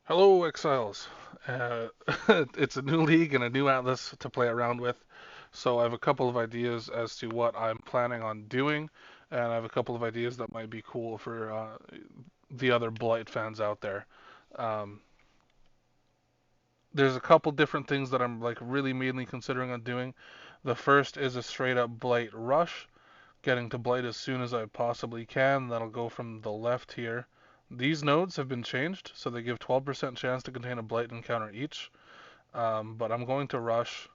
Hello, Exiles. Uh, it's a new league and a new atlas to play around with, so I have a couple of ideas as to what I'm planning on doing, and I have a couple of ideas that might be cool for the other Blight fans out there. Um, there's a couple different things that I'm like really mainly considering on doing. The first is a straight up Blight rush, getting to Blight as soon as I possibly can. That'll go from the left here. These nodes have been changed, so they give 12% chance to contain a Blight encounter each. But I'm going to rush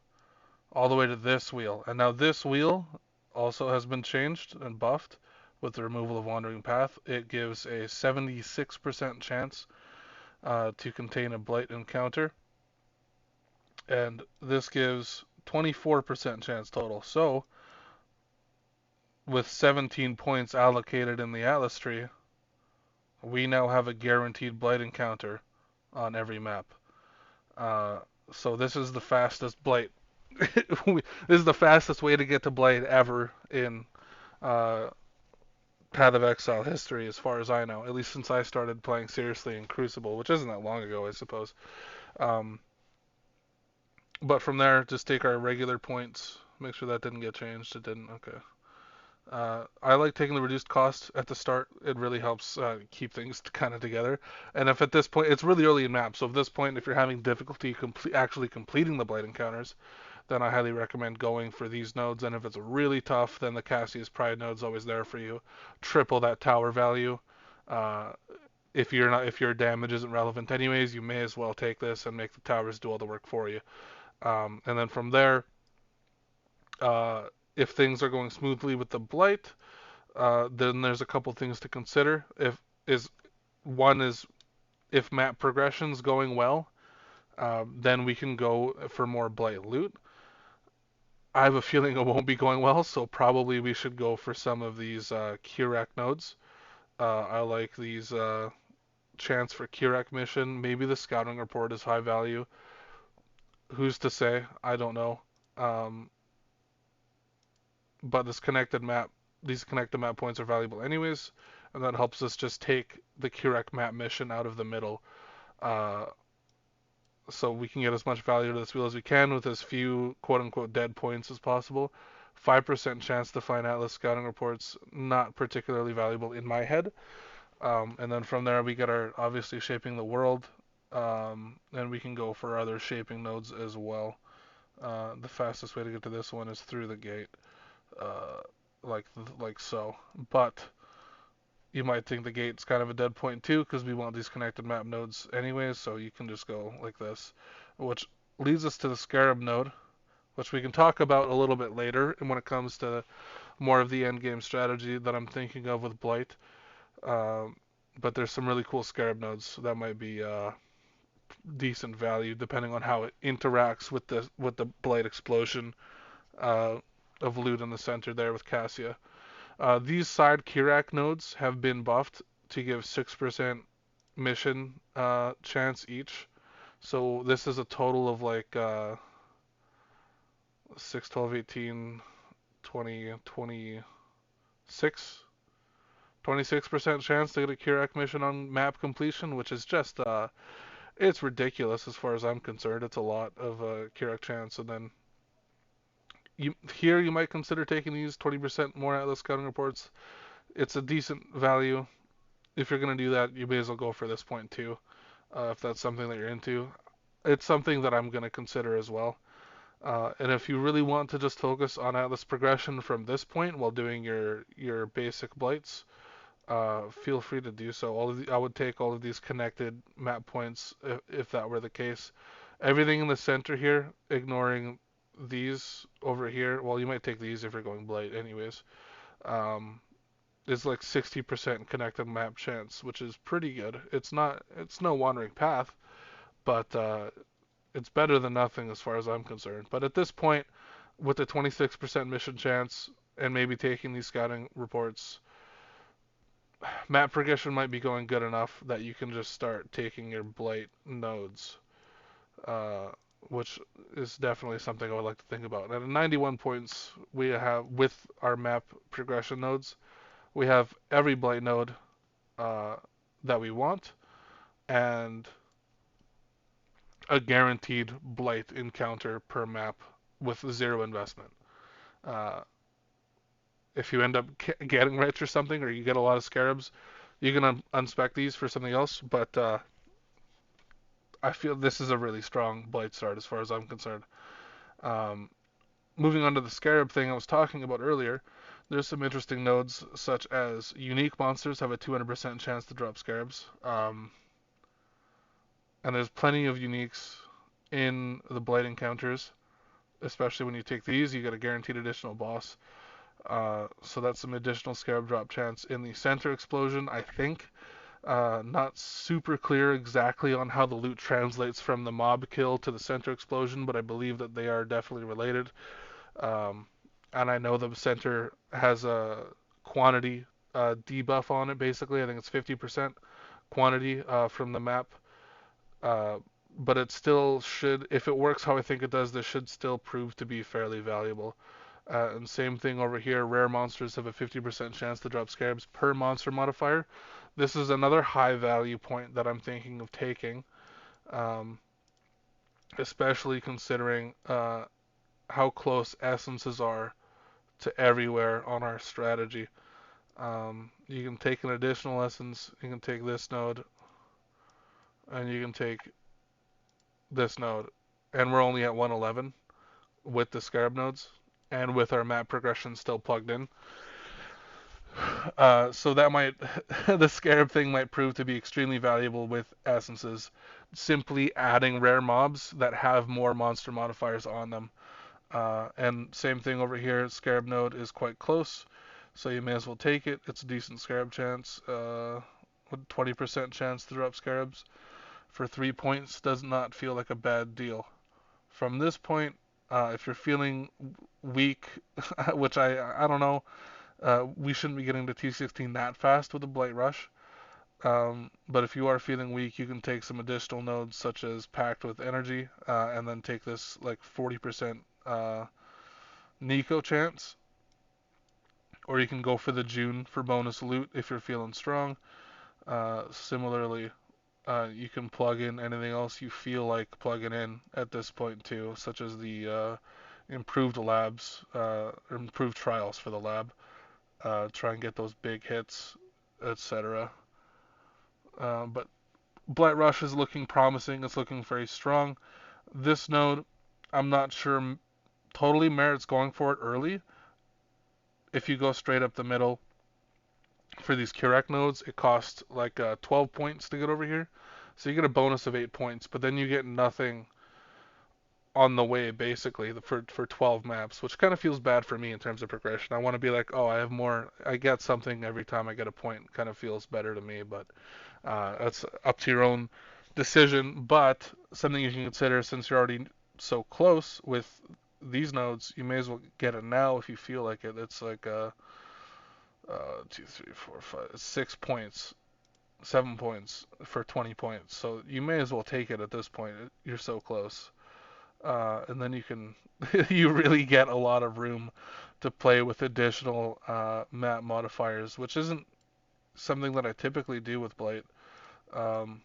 all the way to this wheel. And now this wheel also has been changed and buffed with the removal of Wandering Path. It gives a 76% chance to contain a Blight encounter, and this gives 24% chance total. So, with 17 points allocated in the Atlas tree, we now have a guaranteed Blight encounter on every map. Uh, so this is the fastest Blight. This is the fastest way to get to Blight ever in uh, Path of Exile history, as far as I know. At least since I started playing seriously in Crucible, which isn't that long ago, I suppose. Um, but from there, just take our regular points. Make sure that didn't get changed. It didn't. Okay. I like taking the reduced cost at the start. It really helps keep things kind of together. And if at this point, it's really early in map, so at this point, if you're having difficulty actually completing the Blight encounters, then I highly recommend going for these nodes. And if it's really tough, then the Cassius Pride node's always there for you. Triple that tower value. Uh, if your damage isn't relevant anyways, you may as well take this and make the towers do all the work for you. And then from there, uh, if things are going smoothly with the Blight, then there's a couple things to consider. If is One is if map progression's going well, then we can go for more Blight loot. I have a feeling it won't be going well, so probably we should go for some of these Kirak nodes. I like these chance for Kirak mission. Maybe the scouting report is high value. Who's to say? I don't know. Um, but these connected map points are valuable anyways, and that helps us just take the Kirak map mission out of the middle. Uh, so we can get as much value to this wheel as we can with as few quote unquote dead points as possible. 5% chance to find Atlas scouting reports, not particularly valuable in my head. And then from there we get our obviously shaping the world, and we can go for other shaping nodes as well. The fastest way to get to this one is through the gate, uh, like so. But you might think the gate's kind of a dead point too, because we want these connected map nodes anyways, so you can just go like this. Which leads us to the scarab node, which we can talk about a little bit later and when it comes to more of the end game strategy that I'm thinking of with Blight. Um, but there's some really cool scarab nodes that might be decent value depending on how it interacts with the Blight explosion uh, of loot in the center there with Cassia. These side Kirak nodes have been buffed to give 6% mission chance each. So this is a total of like 6, 12, 18, 20, 26, 26% chance to get a Kirak mission on map completion, which is just it's ridiculous as far as I'm concerned. It's a lot of Kirak chance, and then you might consider taking these 20% more Atlas scouting reports. It's a decent value. If you're gonna do that, you may as well go for this point too, if that's something that you're into. It's something that I'm gonna consider as well. And if you really want to just focus on Atlas progression from this point while doing your basic blights, feel free to do so. I would take all of these connected map points if that were the case. Everything in the center here, ignoring these over here. Well, you might take these if you're going blight, anyways. Um, is like 60% connected map chance, which is pretty good. It's no wandering path, but it's better than nothing as far as I'm concerned. But at this point, with the 26% mission chance and maybe taking these scouting reports, map progression might be going good enough that you can just start taking your blight nodes, uh, which is definitely something I would like to think about. And at 91 points, we have with our map progression nodes, we have every blight node uh, that we want, and a guaranteed Blight encounter per map with 0 investment. Uh, if you end up getting rich or something, or you get a lot of scarabs, you can unspec these for something else. But I feel this is a really strong Blight start as far as I'm concerned. Um, Moving on to the scarab thing I was talking about earlier, there's some interesting nodes such as unique monsters have a 200% chance to drop scarabs. And there's plenty of uniques in the Blight encounters, especially when you take these, you get a guaranteed additional boss. So that's some additional scarab drop chance in the center explosion, I think. Not super clear exactly on how the loot translates from the mob kill to the center explosion, but I believe that they are definitely related. Um, and I know the center has a quantity debuff on it, basically. I think it's 50% quantity from the map. Uh, but it still should, if it works how I think it does, this should still prove to be fairly valuable. And same thing over here, rare monsters have a 50% chance to drop scarabs per monster modifier. This is another high value point that I'm thinking of taking, um, especially considering how close essences are to everywhere on our strategy. You can take an additional essence, you can take this node, and you can take this node, and we're only at 111 with the scarab nodes, and with our map progression still plugged in. So that might, the scarab thing might prove to be extremely valuable with essences. Simply adding rare mobs that have more monster modifiers on them. And same thing over here, scarab node is quite close, so you may as well take it. It's a decent scarab chance. 20% chance to drop scarabs for 3 points does not feel like a bad deal. From this point, if you're feeling weak, which I don't know, we shouldn't be getting to T16 that fast with a Blight Rush. But if you are feeling weak, you can take some additional nodes such as Packed with Energy, and then take this like 40% Nico chance. Or you can go for the June for bonus loot if you're feeling strong. Similarly, you can plug in anything else you feel like plugging in at this point too, such as the improved labs, improved trials for the lab. Try and get those big hits, etc. But Blight Rush is looking promising. It's looking very strong. This node, I'm not sure totally merits going for it early. If you go straight up the middle for these Curec nodes, it costs like 12 points to get over here. So you get a bonus of 8 points, but then you get nothing on the way basically for 12 maps, which kind of feels bad for me in terms of progression. I want to be like, oh, I have more, I get something every time I get a point. Kind of feels better to me, but that's up to your own decision. But something you can consider, since you're already so close with these nodes, you may as well get it now if you feel like it. It's like 2, 3, 4, 5, 6 points, 7 points for 20 points. So you may as well take it at this point. You're so close. And then you can you really get a lot of room to play with additional map modifiers, which isn't something that I typically do with Blight. Um,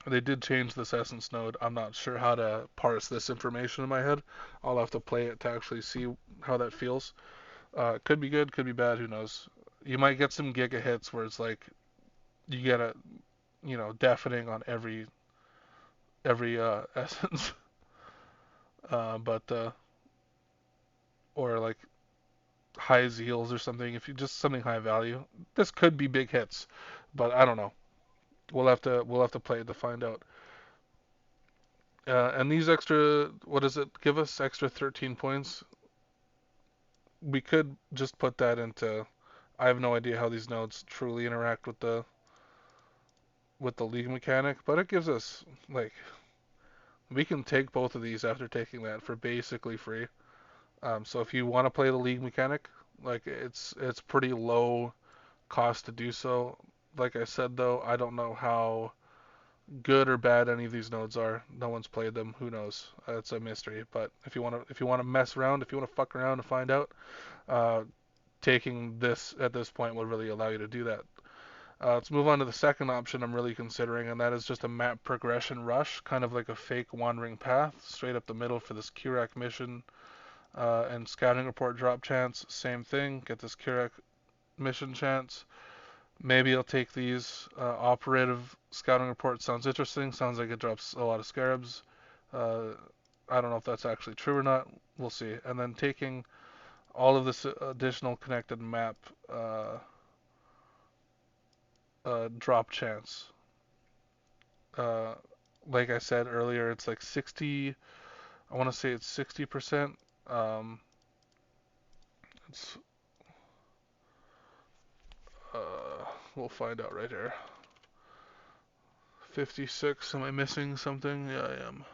they did change this essence node. I'm not sure how to parse this information in my head. I'll have to play it to actually see how that feels. Could be good, could be bad, who knows. You might get some giga hits where it's like you get a deafening on every essence. But or like high zeals or something. If you just something high value, this could be big hits, but I don't know. We'll have to play it to find out. And these extra, what does it give us? Extra 13 points. We could just put that into. I have no idea how these nodes truly interact with the league mechanic, but it gives us like we can take both of these after taking that for basically free. So if you want to play the league mechanic, like it's pretty low cost to do so. Like I said though, I don't know how good or bad any of these nodes are. No one's played them. Who knows? It's a mystery. But if you want to mess around, if you want to fuck around to find out, uh, taking this at this point will really allow you to do that. Let's move on to the second option I'm really considering, and that is just a map progression rush, kind of like a fake wandering path, straight up the middle for this Kurak mission. And scouting report drop chance, same thing. Get this Kurak mission chance. Maybe I'll take these. Operative scouting report sounds interesting. Sounds like it drops a lot of scarabs. Uh, I don't know if that's actually true or not. We'll see. And then taking all of this additional connected map drop chance. Uh, like I said earlier, it's like 60. I want to say it's 60%. It's we'll find out right here. 56. Am I missing something? Yeah, I am.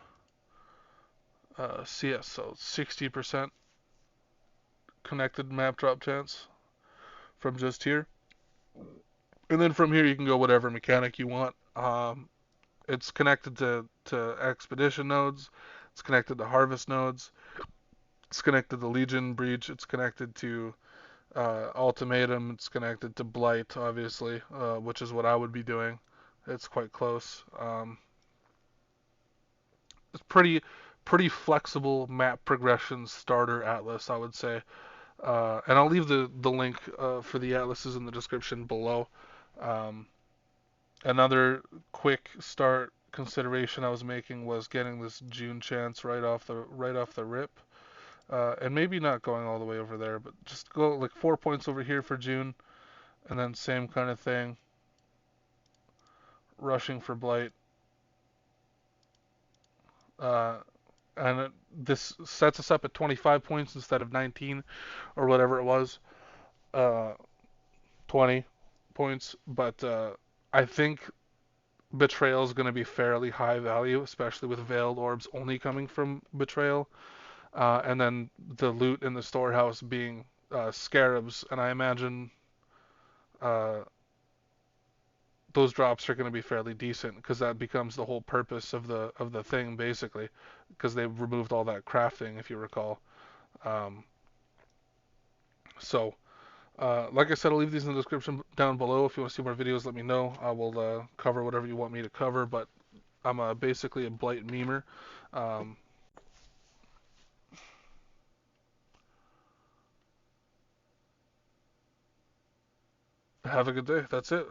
CS, so 60% connected map drop chance from just here. And then from here you can go whatever mechanic you want. It's connected to expedition nodes. It's connected to harvest nodes. It's connected to Legion Breach. It's connected to Ultimatum. It's connected to Blight, obviously, which is what I would be doing. It's quite close. It's pretty flexible map progression starter atlas, I would say. And I'll leave the link for the atlases in the description below. Um, Another quick start consideration I was making was getting this June chance right off the rip. And maybe not going all the way over there, but just go like 4 points over here for June, and then same kind of thing, rushing for Blight. Uh, and this sets us up at 25 points instead of 19 or whatever it was. Uh, 20 points, but I think Betrayal is going to be fairly high value, especially with Veiled Orbs only coming from Betrayal. And then the loot in the storehouse being Scarabs, and I imagine uh, those drops are going to be fairly decent because that becomes the whole purpose of the thing basically, because they've removed all that crafting, if you recall. Um, so, like I said, I'll leave these in the description down below. If you want to see more videos, let me know. I will cover whatever you want me to cover, but I'm basically a Blight memer. Um, have a good day. That's it.